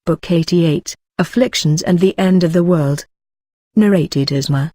Book 88, Afflictions and the End of the World. Narrated Isma.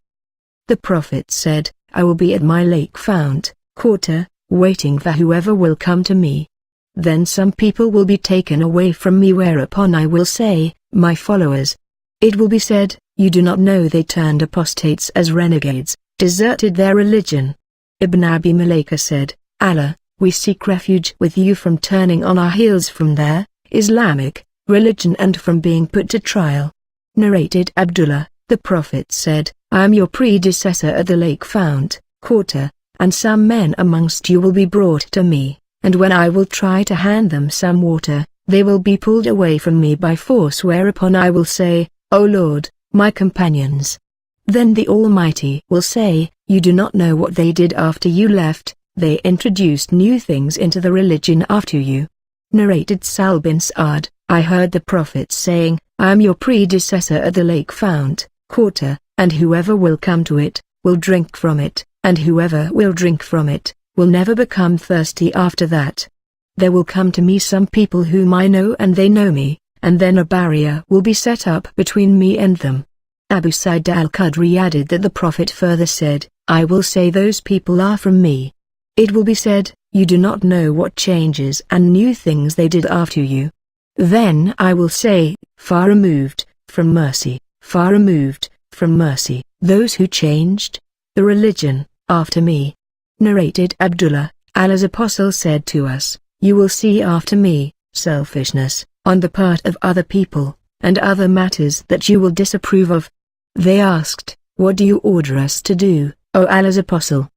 The Prophet said, I will be at my lake fount, quarter, waiting for whoever will come to me. Then some people will be taken away from me, whereupon I will say, my followers. It will be said, you do not know they turned apostates as renegades, deserted their religion. Ibn Abi Mulaika said, Allah, we seek refuge with you from turning on our heels from their Islamic religion and from being put to trial. Narrated Abdullah, the Prophet said, I am your predecessor at the lake fount, quarter, and some men amongst you will be brought to me, and when I will try to hand them some water, they will be pulled away from me by force, whereupon I will say, O Lord, my companions. Then the Almighty will say, you do not know what they did after you left, they introduced new things into the religion after you. Narrated Sal bin Sa'ad, I heard the Prophet saying, I am your predecessor at the lake fount, quarter, and whoever will come to it, will drink from it, and whoever will drink from it, will never become thirsty after that. There will come to me some people whom I know and they know me, and then a barrier will be set up between me and them. Abu Sa'id al-Khudri added that the Prophet further said, I will say those people are from me. It will be said, you do not know what changes and new things they did after you. Then I will say, far removed from mercy, far removed from mercy, those who changed the religion after me. Narrated Abdullah, Allah's apostle said to us, you will see after me selfishness on the part of other people, and other matters that you will disapprove of. They asked, what do you order us to do, O Allah's apostle?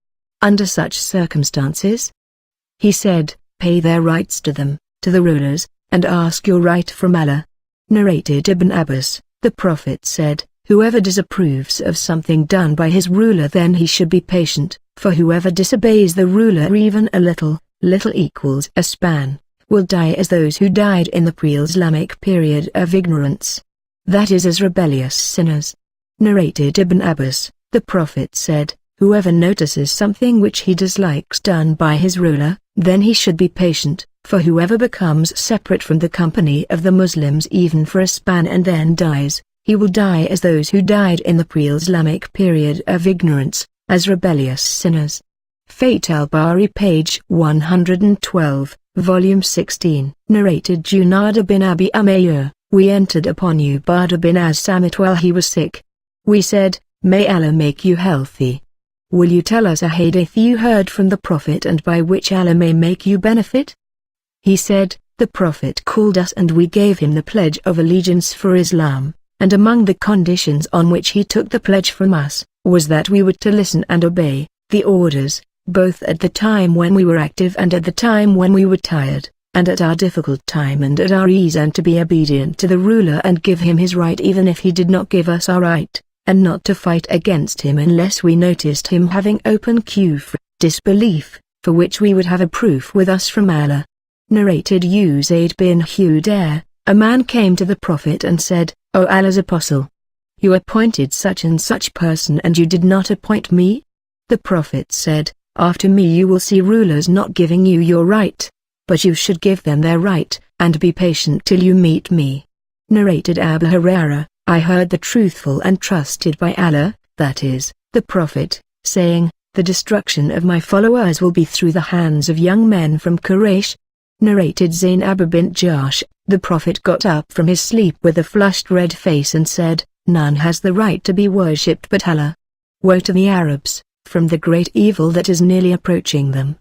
Under such circumstances? He said, pay their rights to them, to the rulers, and ask your right from Allah. Narrated Ibn Abbas, the Prophet said, whoever disapproves of something done by his ruler, then he should be patient, for whoever disobeys the ruler even a little, little equals a span, will die as those who died in the pre-Islamic period of ignorance. That is, as rebellious sinners. Narrated Ibn Abbas, the Prophet said, whoever notices something which he dislikes done by his ruler, then he should be patient, for whoever becomes separate from the company of the Muslims even for a span and then dies, he will die as those who died in the pre-Islamic period of ignorance, as rebellious sinners. Fath al-Bari, page 112, volume 16. Narrated Junada bin Abi Umayyah, we entered upon Ubadah bin as-Samit while he was sick. We said, may Allah make you healthy. Will you tell us a hadith you heard from the Prophet and by which Allah may make you benefit? He said, the Prophet called us and we gave him the pledge of allegiance for Islam, and among the conditions on which he took the pledge from us, was that we were to listen and obey the orders, both at the time when we were active and at the time when we were tired, and at our difficult time and at our ease, and to be obedient to the ruler and give him his right even if he did not give us our right, and not to fight against him unless we noticed him having open kufr, disbelief, for which we would have a proof with us from Allah. Narrated Uzayd bin Hudair, a man came to the Prophet and said, O Allah's apostle, you appointed such and such person and you did not appoint me? The Prophet said, after me you will see rulers not giving you your right, but you should give them their right, and be patient till you meet me. Narrated Abu Hurairah, I heard the truthful and trusted by Allah, that is, the Prophet, saying, the destruction of my followers will be through the hands of young men from Quraysh. Narrated Zainab bint Jahsh, the Prophet got up from his sleep with a flushed red face and said, none has the right to be worshipped but Allah. Woe to the Arabs, from the great evil that is nearly approaching them.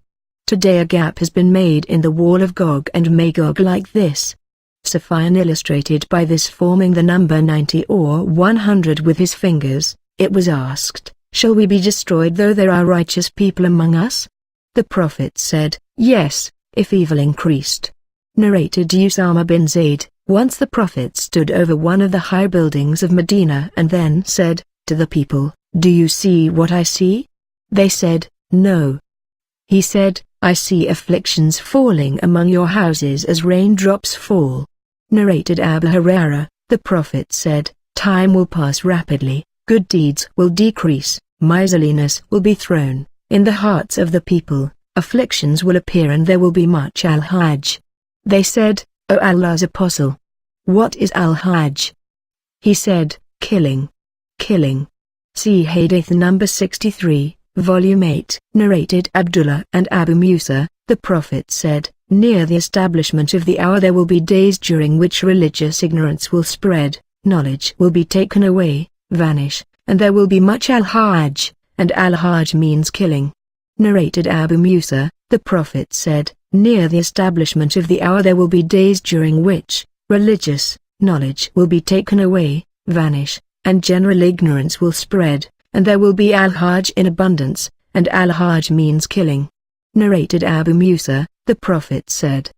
Today a gap has been made in the wall of Gog and Magog like this. Sufyan illustrated by this forming the number 90 or 100 with his fingers. It was asked, shall we be destroyed though there are righteous people among us? The Prophet said, yes, if evil increased. Narrated Usama bin Zayd, once the Prophet stood over one of the high buildings of Medina and then said, to the people, do you see what I see? They said, no. He said, I see afflictions falling among your houses as raindrops fall. Narrated Abu Hurairah, the Prophet said, time will pass rapidly, good deeds will decrease, miserliness will be thrown in the hearts of the people, afflictions will appear and there will be much al-hajj. They said, O Allah's apostle, "What is al-Hajj?" He said, "Killing. Killing." See Hadith number 63, Volume 8. Narrated Abdullah and Abu Musa, the Prophet said, "Near the establishment of the hour there will be days during which religious ignorance will spread, knowledge will be taken away, vanish, and there will be much al-Hajj, and al-Hajj means killing." Narrated Abu Musa, the Prophet said, "Near the establishment of the hour there will be days during which religious knowledge will be taken away, vanish, and general ignorance will spread, and there will be al-Hajj in abundance, and al-Hajj means killing." Narrated Abu Musa, the Prophet said,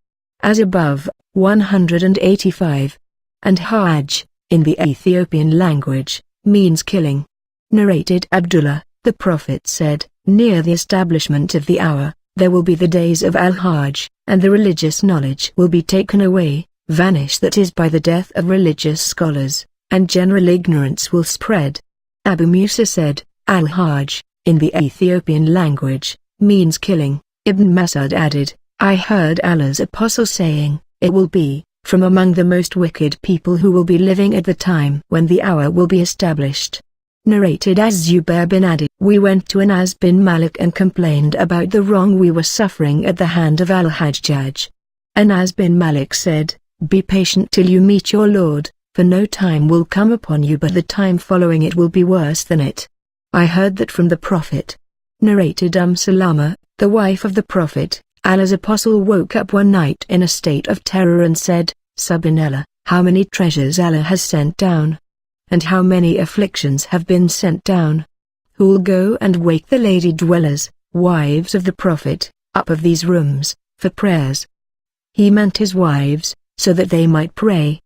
as above, 185. And Hajj, in the Ethiopian language, means killing. Narrated Abdullah, the Prophet said, "Near the establishment of the hour, there will be the days of al-Hajj, and the religious knowledge will be taken away, vanish, that is by the death of religious scholars, and general ignorance will spread." Abu Musa said, "Al-Hajj, in the Ethiopian language, means killing." Ibn Mas'ud added, "I heard Allah's Apostle saying, it will be, from among the most wicked people who will be living at the time when the hour will be established." Narrated as Zubair bin Adi, "We went to Anas bin Malik and complained about the wrong we were suffering at the hand of al-Hajjaj. Anas bin Malik said, Be patient till you meet your Lord, for no time will come upon you but the time following it will be worse than it. I heard that from the Prophet." Narrated Salama, the wife of the Prophet, Allah's Apostle woke up one night in a state of terror and said, "Subhanallah, how many treasures Allah has sent down! And how many afflictions have been sent down! Who'll go and wake the lady dwellers, wives of the Prophet, up of these rooms, for prayers?" He meant his wives, so that they might pray.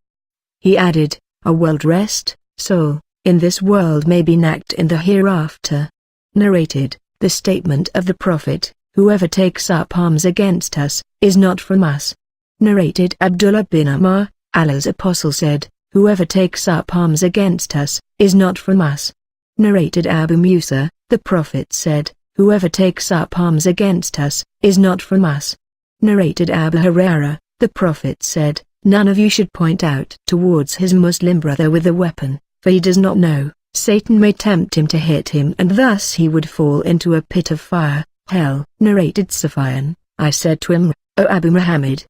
He added, "A well-dressed soul, in this world may be nacked in the hereafter." Narrated, the statement of the Prophet, "Whoever takes up arms against us, is not from us." Narrated Abdullah bin Amr, Allah's Apostle said, "Whoever takes up arms against us, is not from us." Narrated Abu Musa, the Prophet said, "Whoever takes up arms against us, is not from us." Narrated Abu Hurairah, the Prophet said, "None of you should point out towards his Muslim brother with a weapon, for he does not know, Satan may tempt him to hit him and thus he would fall into a pit of fire, hell." Narrated Sufyan, I said to him, "O Abu Muhammad,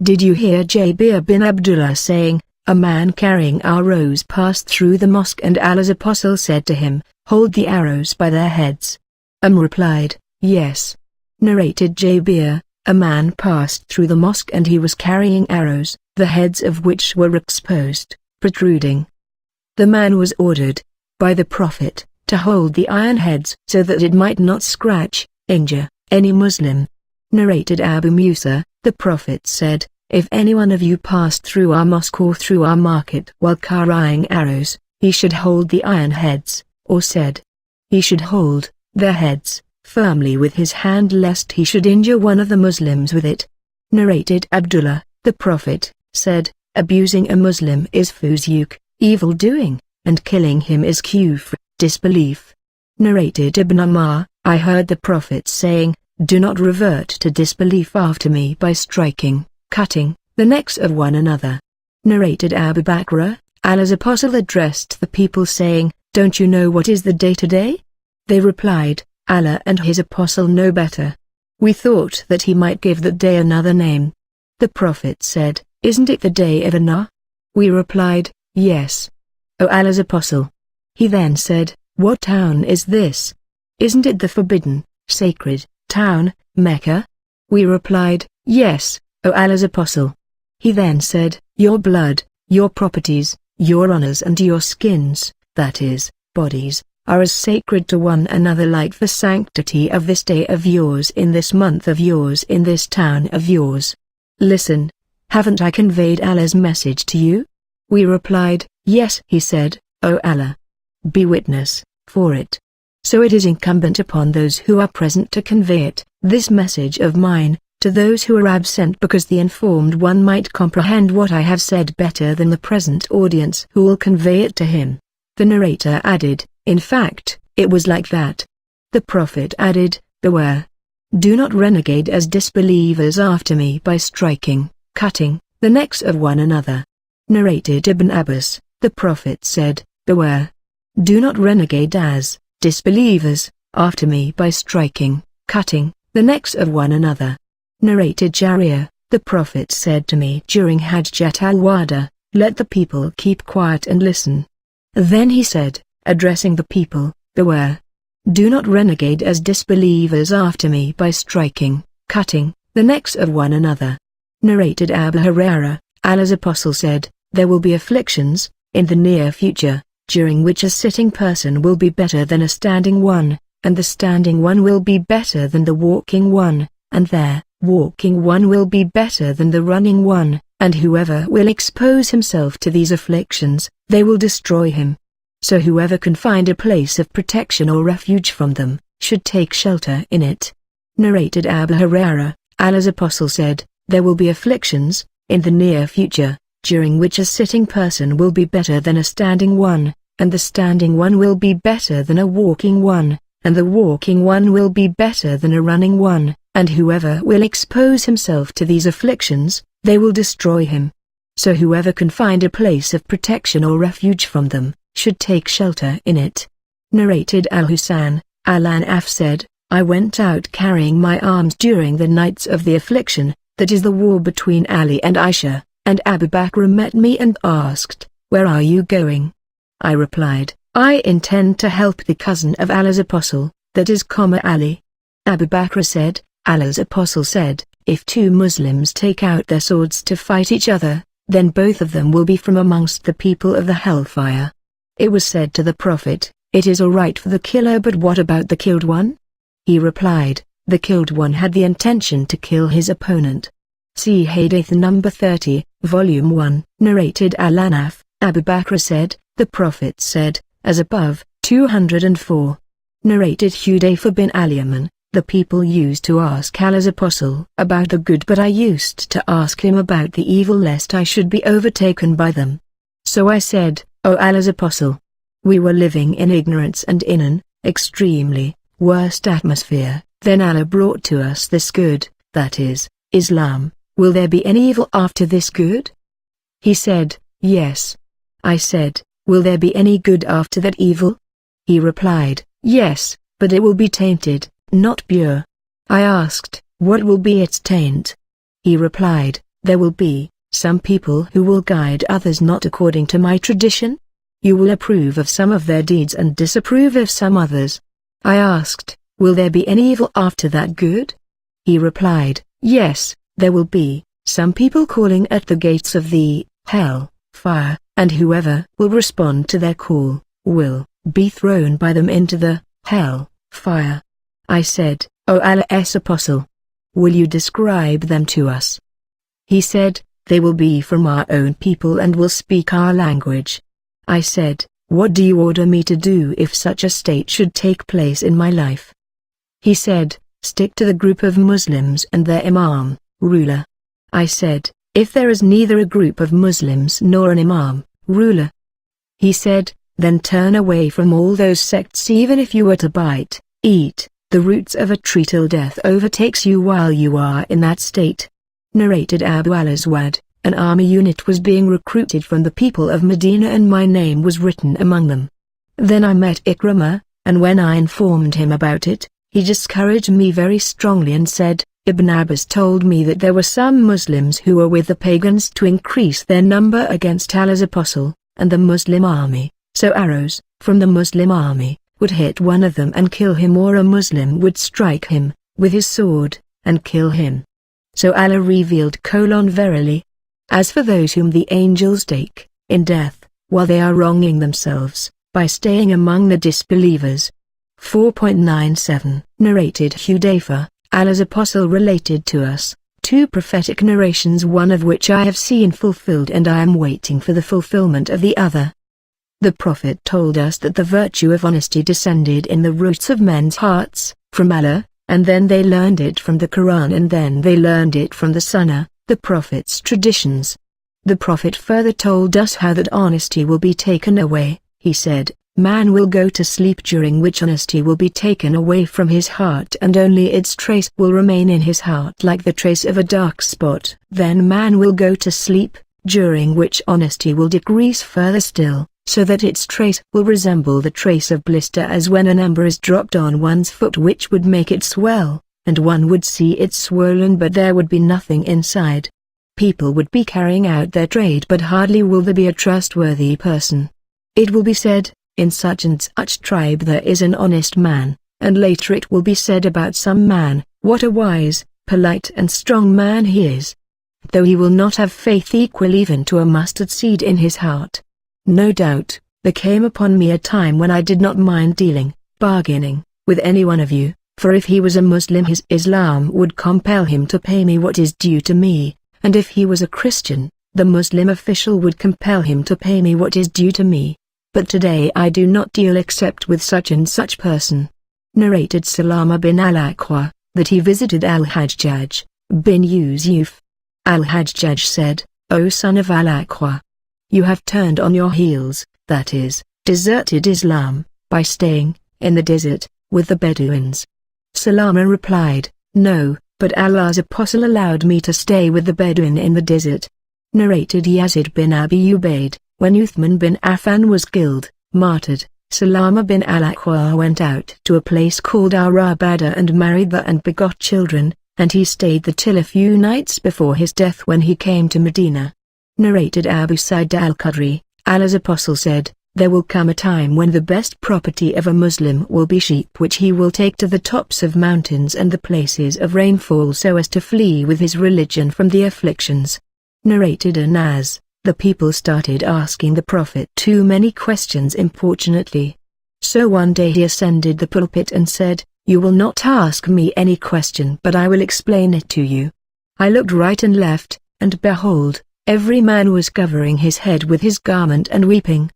did you hear Jabir bin Abdullah saying, a man carrying arrows passed through the mosque and Allah's Apostle said to him, hold the arrows by their heads?" Replied, "Yes." Narrated Jabir, a man passed through the mosque and he was carrying arrows, the heads of which were exposed, protruding. The man was ordered, by the Prophet, to hold the iron heads so that it might not scratch, injure, any Muslim. Narrated Abu Musa, the Prophet said, "If any one of you passed through our mosque or through our market while carrying arrows, he should hold the iron heads," or said, he should hold their heads firmly with his hand lest he should injure one of the Muslims with it. Narrated Abdullah, the Prophet, said, "Abusing a Muslim is fusyuk, evil doing, and killing him is kufr, disbelief." Narrated Ibn Ammar, I heard the Prophet saying, "Do not revert to disbelief after me by striking, cutting, the necks of one another." Narrated Abu Bakr, Allah's Apostle addressed the people saying, "Don't you know what is the day today?" They replied, "Allah and his Apostle know better." We thought that he might give that day another name. The Prophet said, "Isn't it the day of Anna?" We replied, "Yes." O Allah's Apostle. He then said, "What town is this? Isn't it the forbidden, sacred town, Mecca?" We replied, "Yes, O Allah's Apostle." He then said, "Your blood, your properties, your honors and your skins, that is, bodies, are as sacred to one another like the sanctity of this day of yours in this month of yours in this town of yours. Listen, haven't I conveyed Allah's message to you?" We replied, "Yes." He said, "O Allah, be witness for it. So it is incumbent upon those who are present to convey it, this message of mine, to those who are absent because the informed one might comprehend what I have said better than the present audience who will convey it to him." The narrator added, "In fact, it was like that." The Prophet added, "Beware. Do not renegade as disbelievers after me by striking, cutting, the necks of one another." Narrated Ibn Abbas, the Prophet said, beware. Do not renegade as disbelievers after me by striking, cutting the necks of one another. Narrated Jarir, the Prophet said to me during Hajjat al-Wada, let the people keep quiet and listen. Then he said, addressing the people, beware. Do not renegade as disbelievers after me by striking, cutting the necks of one another. Narrated Abu Hurairah, Allah's Apostle said, there will be afflictions in the near future, during which a sitting person will be better than a standing one, and the standing one will be better than the walking one, and their walking one will be better than the running one, and whoever will expose himself to these afflictions, they will destroy him. So whoever can find a place of protection or refuge from them, should take shelter in it. Narrated Abu Hurairah, Allah's Apostle said, there will be afflictions in the near future, during which a sitting person will be better than a standing one, and the standing one will be better than a walking one, and the walking one will be better than a running one, and whoever will expose himself to these afflictions, they will destroy him. So whoever can find a place of protection or refuge from them, should take shelter in it. Narrated Al-Husayn, Al-Anaf said, I went out carrying my arms during the nights of the affliction, that is the war between Ali and Aisha, and Abu Bakr met me and asked, where are you going? I replied, I intend to help the cousin of Allah's Apostle, that is Ali. Abu Bakr said, Allah's Apostle said, if two Muslims take out their swords to fight each other, then both of them will be from amongst the people of the hellfire. It was said to the Prophet, it is all right for the killer, but what about the killed one? He replied, the killed one had the intention to kill his opponent. See Hadith number 30, Volume 1. Narrated Al-Anaf, Abu Bakr said, the Prophet said, as above, 204. Narrated Hudayfa bin al-Yaman, the people used to ask Allah's Apostle about the good, but I used to ask him about the evil lest I should be overtaken by them. So I said, O Allah's Apostle, we were living in ignorance and in an extremely worst atmosphere, then Allah brought to us this good, that is, Islam. Will there be any evil after this good? He said, yes. I said, will there be any good after that evil? He replied, yes, but it will be tainted, not pure. I asked, what will be its taint? He replied, there will be some people who will guide others not according to my tradition. You will approve of some of their deeds and disapprove of some others. I asked, will there be any evil after that good? He replied, yes, there will be some people calling at the gates of the hell fire, and whoever will respond to their call will be thrown by them into the hell fire. I said, O Allah's Apostle, will you describe them to us? He said, they will be from our own people and will speak our language. I said, what do you order me to do if such a state should take place in my life? He said, stick to the group of Muslims and their imam, ruler. I said, if there is neither a group of Muslims nor an imam, ruler? He said, then turn away from all those sects even if you were to bite, eat, the roots of a tree till death overtakes you while you are in that state. Narrated Abu al-Aswad, an army unit was being recruited from the people of Medina and my name was written among them. Then I met Ikramah, and when I informed him about it, he discouraged me very strongly and said, Ibn Abbas told me that there were some Muslims who were with the pagans to increase their number against Allah's Apostle, and the Muslim army, so arrows from the Muslim army would hit one of them and kill him, or a Muslim would strike him with his sword and kill him. So Allah revealed: verily, as for those whom the angels take in death, while they are wronging themselves by staying among the disbelievers. 4.97 Narrated Hudayfa, Allah's Apostle related to us two prophetic narrations, one of which I have seen fulfilled and I am waiting for the fulfillment of the other. The Prophet told us that the virtue of honesty descended in the roots of men's hearts, from Allah, and then they learned it from the Quran, and then they learned it from the Sunnah, the Prophet's traditions. The Prophet further told us how that honesty will be taken away. He said, man will go to sleep during which honesty will be taken away from his heart and only its trace will remain in his heart like the trace of a dark spot. Then man will go to sleep, during which honesty will decrease further still, so that its trace will resemble the trace of blister as when an ember is dropped on one's foot, which would make it swell, and one would see it swollen but there would be nothing inside. People would be carrying out their trade, but hardly will there be a trustworthy person. It will be said, in such and such tribe there is an honest man, and later it will be said about some man, what a wise, polite and strong man he is, though he will not have faith equal even to a mustard seed in his heart. No doubt, there came upon me a time when I did not mind dealing, bargaining, with any one of you, for if he was a Muslim his Islam would compel him to pay me what is due to me, and if he was a Christian, the Muslim official would compel him to pay me what is due to me. But today I do not deal except with such and such person. Narrated Salama bin al-Aqwa, that he visited al-Hajjaj bin Yusuf. Al-Hajjaj said, O son of al-Aqwa, you have turned on your heels, that is, deserted Islam, by staying, in the desert, with the Bedouins. Salama replied, No, but Allah's apostle allowed me to stay with the Bedouin in the desert. Narrated Yazid bin Abi Ubaid, when Uthman bin Affan was killed, martyred, Salama bin al-Aqwa went out to a place called Al-Rabada and married there and begot children, and he stayed there till a few nights before his death when he came to Medina. Narrated Abu Sa'id al-Khudri, Allah's apostle said, There will come a time when the best property of a Muslim will be sheep which he will take to the tops of mountains and the places of rainfall so as to flee with his religion from the afflictions. Narrated Anas, the people started asking the Prophet too many questions importunately. So one day he ascended the pulpit and said, You will not ask me any question but I will explain it to you. I looked right and left, and behold, every man was covering his head with his garment and weeping.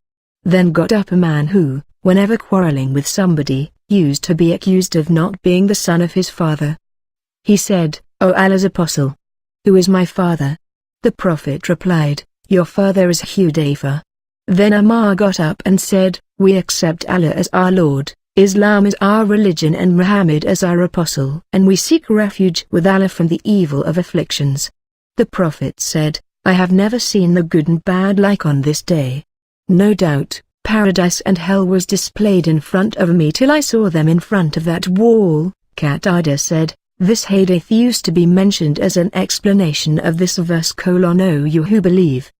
Then got up a man who, whenever quarreling with somebody, used to be accused of not being the son of his father. He said, O Allah's apostle, who is my father? The Prophet replied, Your father is Hudayfa. Then Ammar got up and said, We accept Allah as our Lord, Islam is our religion and Muhammad as our apostle, and we seek refuge with Allah from the evil of afflictions. The Prophet said, I have never seen the good and bad like on this day. No doubt, paradise and hell was displayed in front of me till I saw them in front of that wall. Qatada said, This hadith used to be mentioned as an explanation of this verse: O you who believe,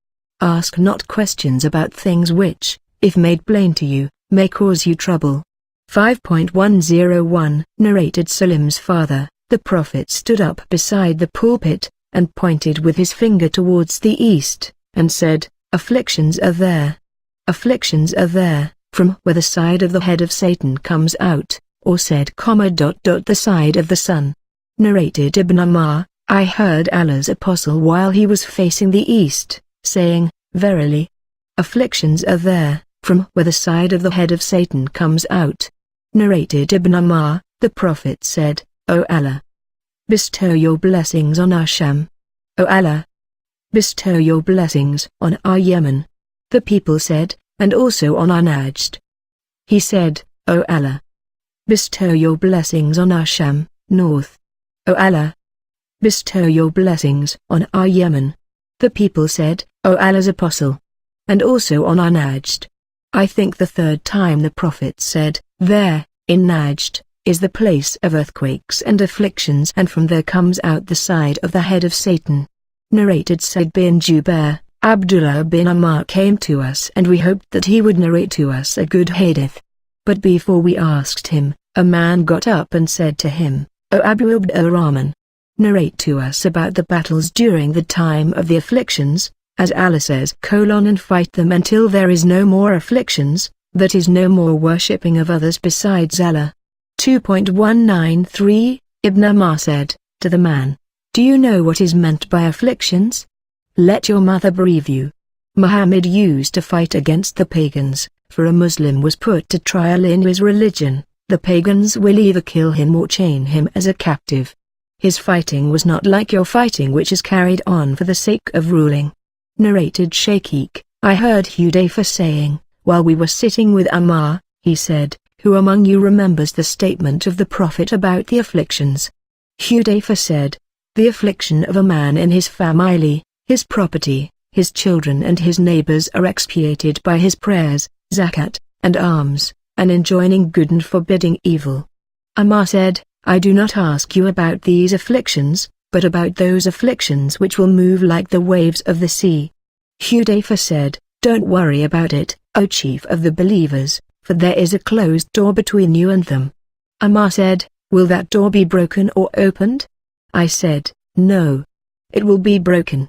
ask not questions about things which, if made plain to you, may cause you trouble. 5.101 Narrated Salim's father, the Prophet stood up beside the pulpit, and pointed with his finger towards the east, and said, Afflictions are there. Afflictions are there, from where the side of the head of Satan comes out, or said, the side of the sun. Narrated Ibn Ammar, I heard Allah's apostle while he was facing the east, saying, Verily, afflictions are there, from where the side of the head of Satan comes out. Narrated Ibn Ammar, the Prophet said, O Allah, bestow your blessings on our Sham. O Allah, bestow your blessings on our Yemen. The people said, and also on our Najd. He said, O Allah, bestow your blessings on our Sham, north. O Allah, bestow your blessings on our Yemen. The people said, O Allah's apostle, and also on our Najd. I think the third time the Prophet said, There, in Najd, is the place of earthquakes and afflictions, and from there comes out the side of the head of Satan. Narrated Said bin Jubair, Abdullah bin Ammar came to us and we hoped that he would narrate to us a good hadith. But before we asked him, a man got up and said to him, O Abu Abd ar-Rahman, narrate to us about the battles during the time of the afflictions, as Allah says, and fight them until there is no more afflictions, that is no more worshipping of others besides Allah. 2.193 Ibn Ammar said, to the man, Do you know what is meant by afflictions? Let your mother bereave you. Muhammad used to fight against the pagans, for a Muslim was put to trial in his religion, the pagans will either kill him or chain him as a captive. His fighting was not like your fighting, which is carried on for the sake of ruling. Narrated Shaykh, I heard Hudayfa saying, while we were sitting with Ammar, he said, Who among you remembers the statement of the Prophet about the afflictions? Hudayfa said, The affliction of a man in his family, his property, his children and his neighbors are expiated by his prayers, zakat, and alms, and enjoining good and forbidding evil. Ammar said, I do not ask you about these afflictions, but about those afflictions which will move like the waves of the sea. Hudayfa said, don't worry about it, O chief of the believers, for there is a closed door between you and them. Ammar said, will that door be broken or opened? I said, no. It will be broken.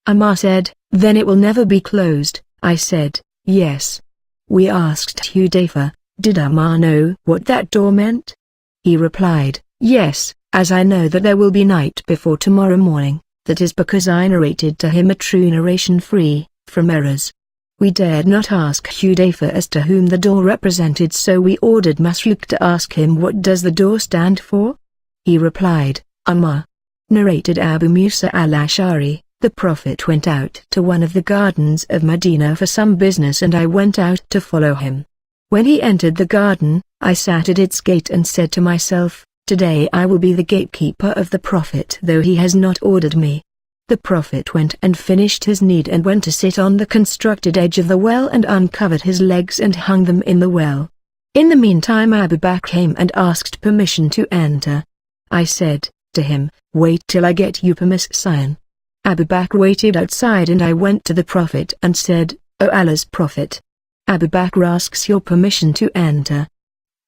Ammar said, then it will never be closed. I said, yes. We asked Hudayfa, did Ammar know what that door meant? He replied, yes, as I know that there will be night before tomorrow morning, that is because I narrated to him a true narration free from errors. We dared not ask Hudayfa as to whom the door represented, so we ordered Masruq to ask him what does the door stand for? He replied, Ammar. Narrated Abu Musa al-Ash'ari, the Prophet went out to one of the gardens of Medina for some business and I went out to follow him. When he entered the garden, I sat at its gate and said to myself, today I will be the gatekeeper of the Prophet though he has not ordered me. The Prophet went and finished his need and went to sit on the constructed edge of the well and uncovered his legs and hung them in the well. In the meantime Abu Bakr came and asked permission to enter. I said to him, wait till I get you permission. Abu Bakr waited outside and I went to the Prophet and said, O Allah's Prophet, Abu Bakr asks your permission to enter.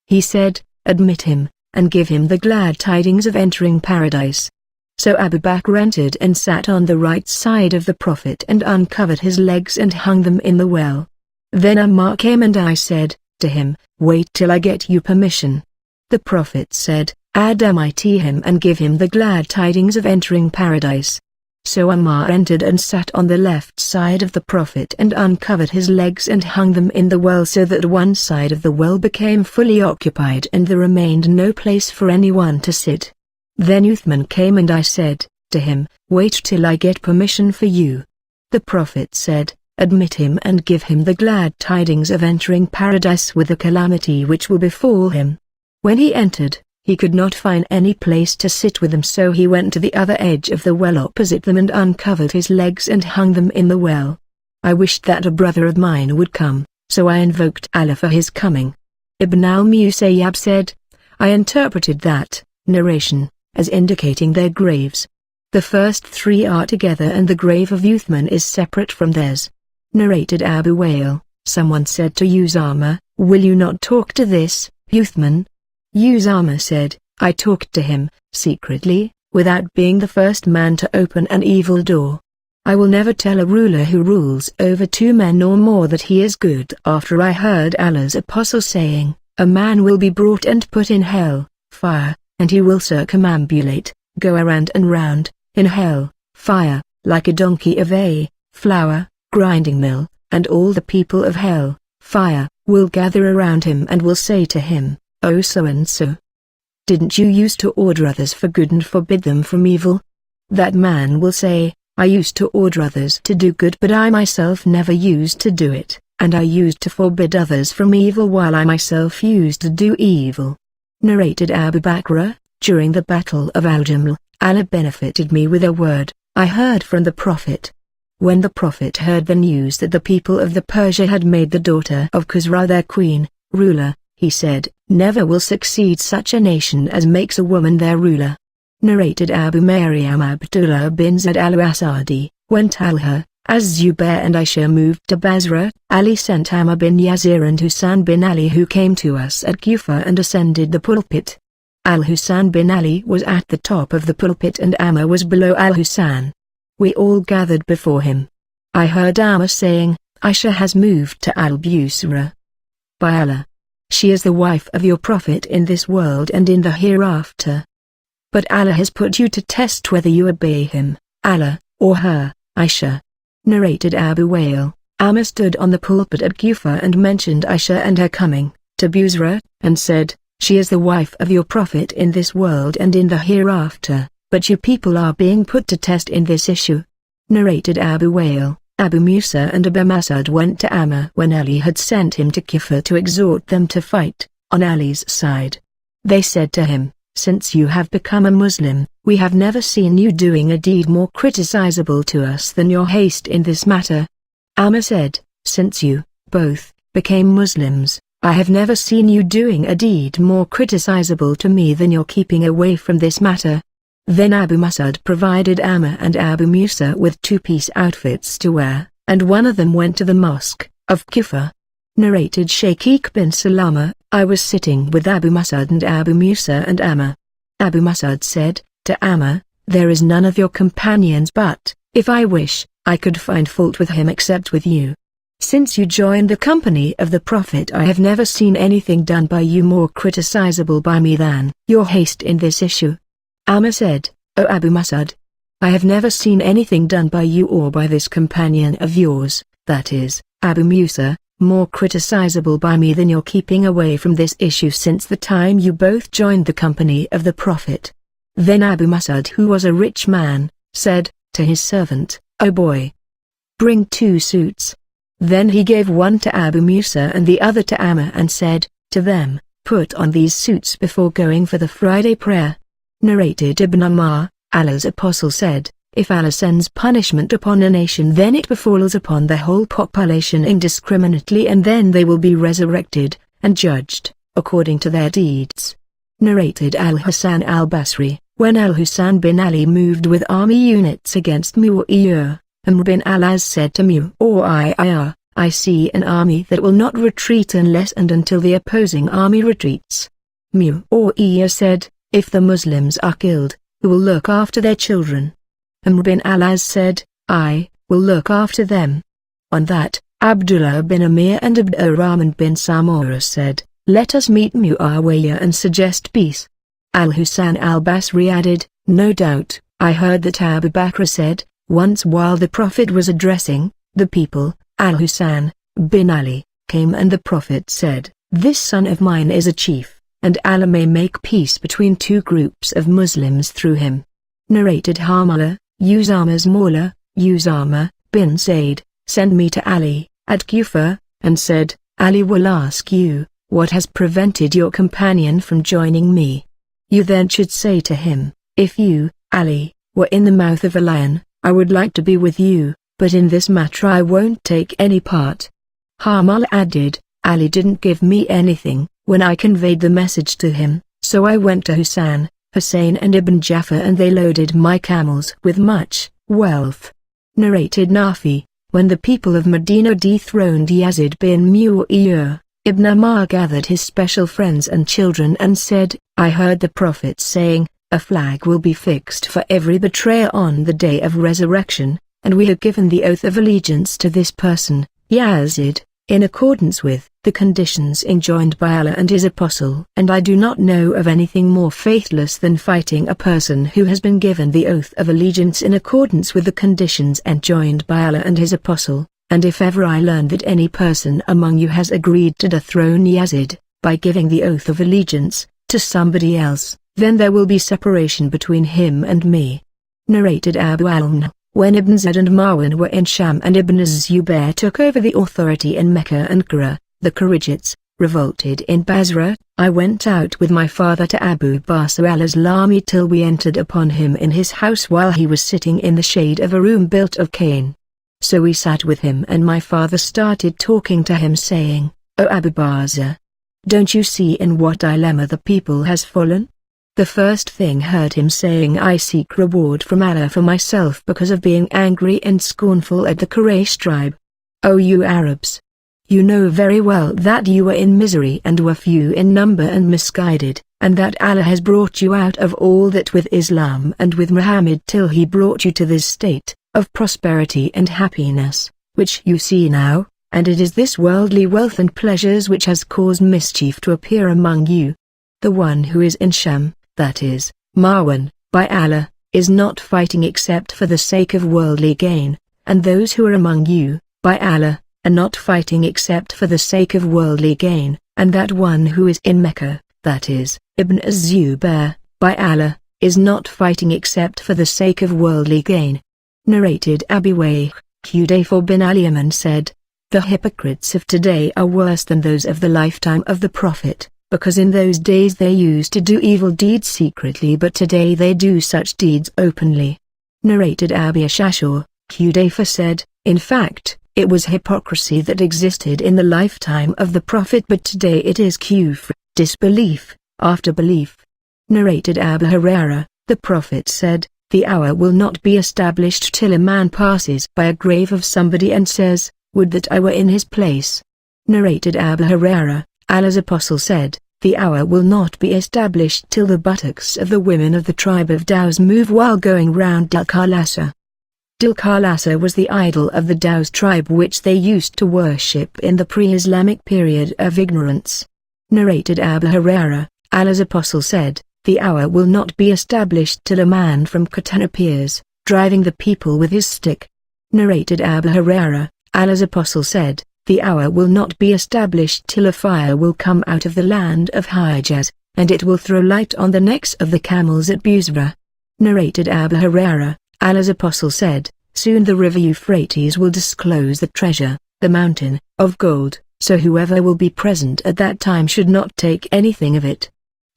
He said, admit him, and give him the glad tidings of entering paradise. So Abu Bakr entered and sat on the right side of the Prophet and uncovered his legs and hung them in the well. Then Ammar came and I said to him, wait till I get you permission. The Prophet said, admit him and give him the glad tidings of entering paradise. So Ammar entered and sat on the left side of the Prophet and uncovered his legs and hung them in the well so that one side of the well became fully occupied and there remained no place for anyone to sit. Then Uthman came and I said to him, wait till I get permission for you. The Prophet said, admit him and give him the glad tidings of entering paradise with the calamity which will befall him. When he entered, he could not find any place to sit with them, so he went to the other edge of the well opposite them and uncovered his legs and hung them in the well. I wished that a brother of mine would come, so I invoked Allah for his coming. Ibn al-Musayyab said, I interpreted that narration as indicating their graves. The first three are together and the grave of Uthman is separate from theirs. Narrated Abu Wa'il, someone said to Usama, will you not talk to this Uthman? Usama said, I talked to him, secretly, without being the first man to open an evil door. I will never tell a ruler who rules over two men or more that he is good. After I heard Allah's apostle saying, a man will be brought and put in hell, fire, and he will circumambulate, go around and round, in hell, fire, like a donkey of a flour grinding mill, and all the people of hell, fire, will gather around him and will say to him, oh so-and-so, didn't you used to order others for good and forbid them from evil? That man will say, I used to order others to do good but I myself never used to do it, and I used to forbid others from evil while I myself used to do evil. Narrated Abu Bakr, during the Battle of Al-Jamal, Allah benefited me with a word I heard from the Prophet. When the Prophet heard the news that the people of the Persia had made the daughter of Khusra their queen, ruler, he said, never will succeed such a nation as makes a woman their ruler. Narrated Abu Maryam Abdullah bin Zayd al-Asadi, when Talha, Az-Zubair and Aisha moved to Basra, Ali sent Ammar bin Yazir and Husayn bin Ali who came to us at Kufa and ascended the pulpit. Al-Husayn bin Ali was at the top of the pulpit and Ammar was below Al-Husayn. We all gathered before him. I heard Ammar saying, Aisha has moved to Al-Busra. By Allah, she is the wife of your Prophet in this world and in the hereafter. But Allah has put you to test whether you obey him, Allah, or her, Aisha. Narrated Abu Wa'il, Ammar stood on the pulpit at Kufa and mentioned Aisha and her coming to Busra, and said, she is the wife of your Prophet in this world and in the hereafter, but you people are being put to test in this issue. Narrated Abu Wa'il, Abu Musa and Abu Mas'ud went to Ammar when Ali had sent him to Kufa to exhort them to fight, on Ali's side. They said to him, since you have become a Muslim, We have never seen you doing a deed more criticizable to us than your haste in this matter. Amma said, since you, both, became Muslims, I have never seen you doing a deed more criticizable to me than your keeping away from this matter. Then Abu Mas'ud provided Amma and Abu Musa with two-piece outfits to wear, and one of them went to the mosque of Kufa. Narrated Shaqiq bin Salama, I was sitting with Abu Mas'ud and Abu Musa and Amma. Abu Mas'ud said to Amma, there is none of your companions but, if I wish, I could find fault with him except with you. Since you joined the company of the Prophet, I have never seen anything done by you more criticizable by me than your haste in this issue. Amma said, O Abu Mas'ud, I have never seen anything done by you or by this companion of yours, that is, Abu Musa, more criticizable by me than your keeping away from this issue since the time you both joined the company of the Prophet. Then Abu Mas'ud, who was a rich man, said to his servant, O boy, bring 2 suits. Then he gave one to Abu Musa and the other to Amma and said to them, put on these suits before going for the Friday prayer. Narrated Ibn Ammar, Allah's apostle said, if Allah sends punishment upon a nation, then it befalls upon the whole population indiscriminately, and then they will be resurrected and judged according to their deeds. Narrated Al-Hasan al-Basri, when Al-Husayn bin Ali moved with army units against Mu'awiyah, Amr bin al-As said to Mu'awiyah, I see an army that will not retreat unless and until the opposing army retreats. Mu'awiyah said, if the Muslims are killed, who will look after their children? Amr bin al-As said, I will look after them. On that, Abdullah bin Amir and Abdurrahman bin Samura said, let us meet Mu'awiyah and suggest peace. Al-Husayn al-Basri added, no doubt, I heard that Abu Bakr said, once while the Prophet was addressing the people, Al-Husayn bin Ali came and the Prophet said, this son of mine is a chief, and Allah may make peace between 2 groups of Muslims through him. Narrated Harmala, Usama's Mawla, Usama bin Zaid, sent me to Ali at Kufa, and said, Ali will ask you, what has prevented your companion from joining me? You then should say to him, if you, Ali, were in the mouth of a lion, I would like to be with you, but in this matter I won't take any part. Harmala added, Ali didn't give me anything when I conveyed the message to him, so I went to Hussein and Ibn Jafar and they loaded my camels with much wealth. Narrated Nafi, when the people of Medina dethroned Yazid bin Mu'awiyah, Ibn Ammar gathered his special friends and children and said, I heard the Prophet saying, a flag will be fixed for every betrayer on the day of resurrection, and we have given the oath of allegiance to this person, Yazid, in accordance with the conditions enjoined by Allah and His Apostle. And I do not know of anything more faithless than fighting a person who has been given the oath of allegiance in accordance with the conditions enjoined by Allah and His Apostle. And if ever I learn that any person among you has agreed to dethrone Yazid, by giving the oath of allegiance to somebody else, then there will be separation between him and me. Narrated Abu Almna, when Ibn Zayd and Marwan were in Sham and Ibn Zubayr took over the authority in Mecca and Qura, the Kharijites revolted in Basra, I went out with my father to Abu Basr al-Aslami till we entered upon him in his house while he was sitting in the shade of a room built of cane. So we sat with him and my father started talking to him saying, O Abu Basr, don't you see in what dilemma the people has fallen? The first thing heard him saying, I seek reward from Allah for myself because of being angry and scornful at the Quraysh tribe. O you Arabs! You know very well that you were in misery and were few in number and misguided, and that Allah has brought you out of all that with Islam and with Muhammad till He brought you to this state of prosperity and happiness, which you see now, and it is this worldly wealth and pleasures which has caused mischief to appear among you. The one who is in Sham, that is, Marwan, by Allah, is not fighting except for the sake of worldly gain, and those who are among you, by Allah, are not fighting except for the sake of worldly gain, and that one who is in Mecca, that is, Ibn Zubayr, by Allah, is not fighting except for the sake of worldly gain. Narrated Abi Wayh, Hudayfa bin al-Yaman said, the hypocrites of today are worse than those of the lifetime of the Prophet. because in those days they used to do evil deeds secretly, but today they do such deeds openly. Narrated Abu Shashur, Hudayfa said, in fact, it was hypocrisy that existed in the lifetime of the Prophet, but today it is kufr, disbelief, after belief. Narrated Abu Hurairah, the Prophet said, the hour will not be established till a man passes by a grave of somebody and says, would that I were in his place. Narrated Abu Hurairah, Allah's Apostle said, the hour will not be established till the buttocks of the women of the tribe of Daws move while going round Dil-Khalasa. Dil-Khalasa was the idol of the Daws tribe which they used to worship in the pre-Islamic period of ignorance. Narrated Abu Hurairah, Allah's Apostle said, the hour will not be established till a man from Qatan appears, driving the people with his stick. Narrated Abu Hurairah, Allah's Apostle said, the hour will not be established till a fire will come out of the land of Hijaz, and it will throw light on the necks of the camels at Busra. Narrated Abu Hurairah, Allah's Apostle said, soon the river Euphrates will disclose the treasure, the mountain, of gold, so whoever will be present at that time should not take anything of it.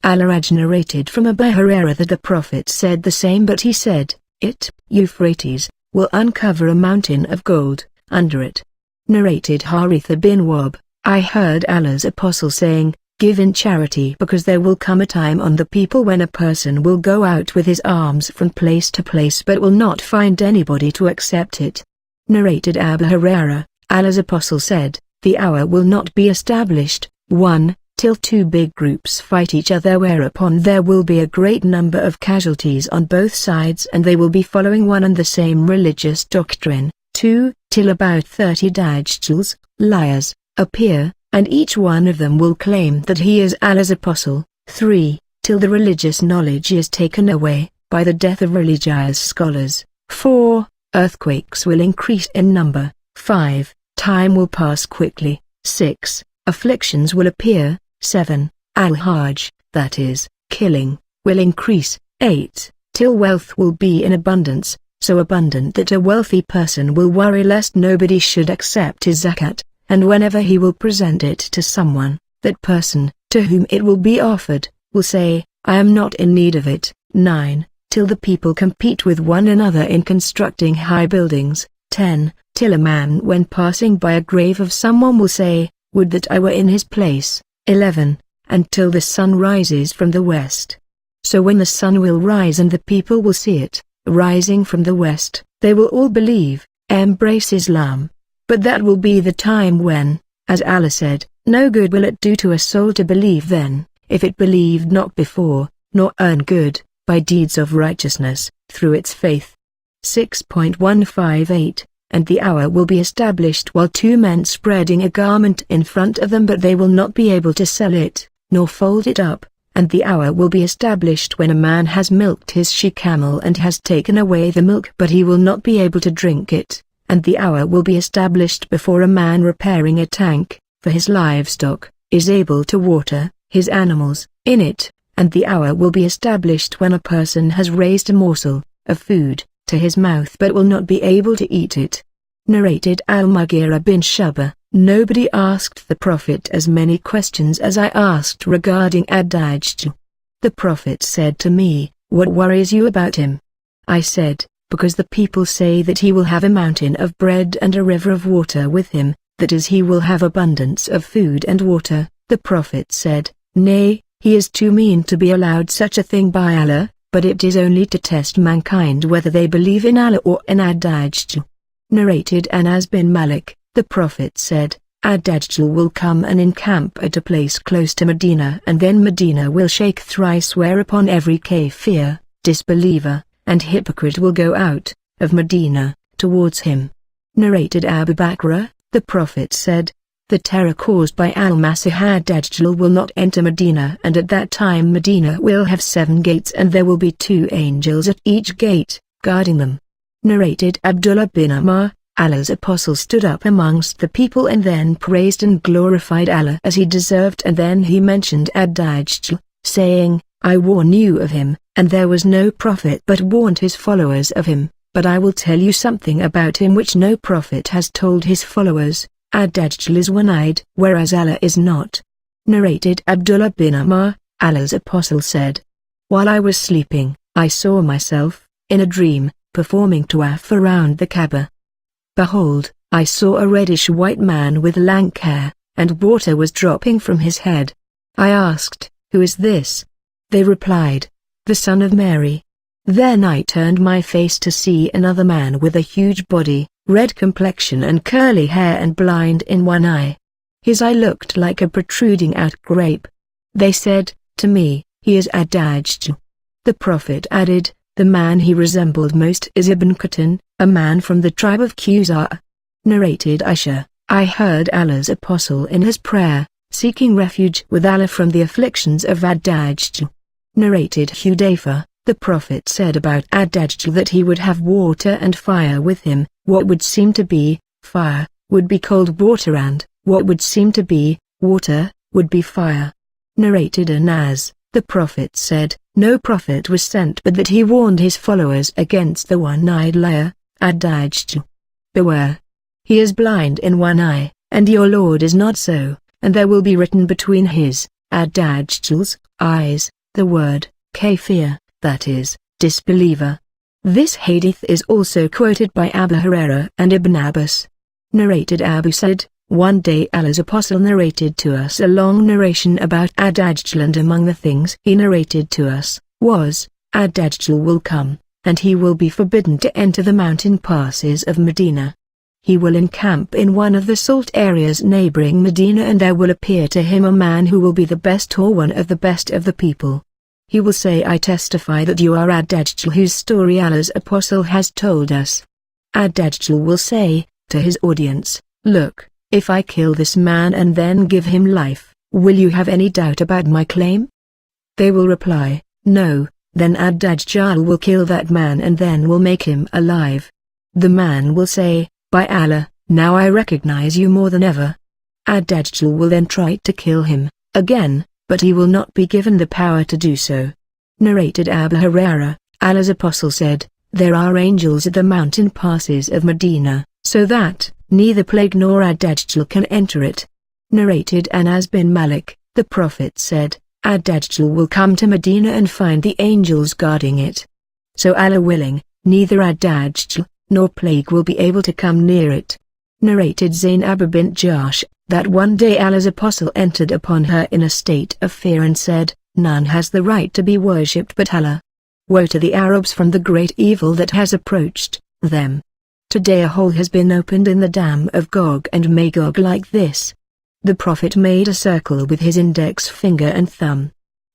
Al-Raj narrated from Abu Hurairah that the Prophet said the same, but he said, it, Euphrates, will uncover a mountain of gold, under it. Narrated Haritha bin Wahb, I heard Allah's Apostle saying, give in charity, because there will come a time on the people when a person will go out with his alms from place to place but will not find anybody to accept it. Narrated Abu Hurairah, Allah's Apostle said, the hour will not be established, 1, till two big groups fight each other, whereupon there will be a great number of casualties on both sides and they will be following one and the same religious doctrine. 2, till about 30 Dajjals, liars, appear, and each one of them will claim that he is Allah's apostle. 3, till the religious knowledge is taken away, by the death of religious scholars. 4, earthquakes will increase in number. 5, time will pass quickly. 6, afflictions will appear. 7, al-hajj, that is, killing, will increase. 8, till wealth will be in abundance, so abundant that a wealthy person will worry lest nobody should accept his zakat, and whenever he will present it to someone, that person, to whom it will be offered, will say, I am not in need of it. 9, till the people compete with one another in constructing high buildings. 10, till a man when passing by a grave of someone will say, would that I were in his place. 11, until the sun rises from the west. So when the sun will rise and the people will see it, rising from the west, they will all believe, embrace Islam. But that will be the time when, as Allah said, no good will it do to a soul to believe then, if it believed not before, nor earn good, by deeds of righteousness, through its faith. 6.158 And the hour will be established while two men spreading a garment in front of them, but they will not be able to sell it, nor fold it up, and the hour will be established when a man has milked his she-camel and has taken away the milk, but he will not be able to drink it, and the hour will be established before a man repairing a tank, for his livestock, is able to water his animals in it, and the hour will be established when a person has raised a morsel of food to his mouth but will not be able to eat it. Narrated Al-Mughira bin Shu'bah, nobody asked the Prophet as many questions as I asked regarding Ad-Dajjal. The Prophet said to me, what worries you about him? I said, because the people say that he will have a mountain of bread and a river of water with him, that is, he will have abundance of food and water. The Prophet said, nay, he is too mean to be allowed such a thing by Allah, but it is only to test mankind whether they believe in Allah or in Ad-Dajjal. Narrated Anas bin Malik, the Prophet said, Ad-Dajjal will come and encamp at a place close to Medina, and then Medina will shake thrice, whereupon every kafir, disbeliever, and hypocrite will go out of Medina towards him. Narrated Abu Bakr, the Prophet said, the terror caused by Al-Masih Ad-Dajjal will not enter Medina, and at that time Medina will have 7 gates and there will be 2 angels at each gate, guarding them. Narrated Abdullah bin Umar, Allah's apostle stood up amongst the people and then praised and glorified Allah as he deserved, and then he mentioned Ad-Dajjal, saying, I warn you of him, and there was no prophet but warned his followers of him, but I will tell you something about him which no prophet has told his followers. Ad-Dajjal is one-eyed, whereas Allah is not. Narrated Abdullah bin Amr, Allah's Apostle said, while I was sleeping, I saw myself, in a dream, performing tawaf around the Kaaba. Behold, I saw a reddish-white man with lank hair, and water was dropping from his head. I asked, who is this? They replied, the son of Mary. Then I turned my face to see another man with a huge body, red complexion and curly hair and blind in one eye. His eye looked like a protruding out grape. They said, to me, he is Ad-Dajjal. The Prophet added, the man he resembled most is Ibn Qatan, a man from the tribe of Khuzā. Narrated Aisha, I heard Allah's Apostle in his prayer, seeking refuge with Allah from the afflictions of Ad-Dajjal. Narrated Hudayfa, the Prophet said about Ad-Dajjal that he would have water and fire with him. What would seem to be fire would be cold water, and what would seem to be water would be fire. Narrated Anas, the Prophet said, no prophet was sent but that he warned his followers against the one-eyed liar, Ad-Dajjal. Beware. He is blind in one eye, and your Lord is not so, and there will be written between his, Ad-Dajjal's, eyes, the word, kafir, that is, disbeliever. This hadith is also quoted by Abu Hurairah and Ibn Abbas. Narrated Abu said, one day Allah's Apostle narrated to us a long narration about Ad-Dajjal, and among the things he narrated to us, was, Ad-Dajjal will come, and he will be forbidden to enter the mountain passes of Medina. He will encamp in one of the salt areas neighboring Medina, and there will appear to him a man who will be the best or one of the best of the people. He will say, I testify that you are Ad-Dajjal, whose story Allah's Apostle has told us. Ad-Dajjal will say, to his audience, look, if I kill this man and then give him life, will you have any doubt about my claim? They will reply, no. Then Ad-Dajjal will kill that man and then will make him alive. The man will say, by Allah, now I recognize you more than ever. Ad-Dajjal will then try to kill him, again, but he will not be given the power to do so. Narrated Abu Hurairah, Allah's Apostle said, there are angels at the mountain passes of Medina, so that neither plague nor Ad-Dajjal can enter it. Narrated Anas bin Malik, the Prophet said, Ad-Dajjal will come to Medina and find the angels guarding it. So Allah willing, neither Ad-Dajjal nor plague will be able to come near it. Narrated Zainab bint Jahsh, that one day Allah's Apostle entered upon her in a state of fear and said, none has the right to be worshipped but Allah. Woe to the Arabs from the great evil that has approached them. Today a hole has been opened in the dam of Gog and Magog like this. The Prophet made a circle with his index finger and thumb.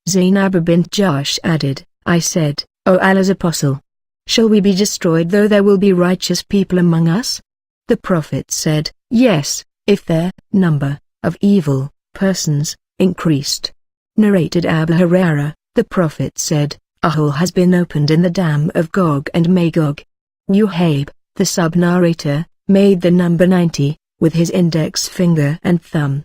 Zainab bint Jahsh added, I said, O Allah's Apostle, shall we be destroyed though there will be righteous people among us? The Prophet said, yes, if their number of evil persons increased. Narrated Abu Hurairah, the Prophet said, a hole has been opened in the dam of Gog and Magog. Uhayb, the sub-narrator, made the number 90, with his index finger and thumb.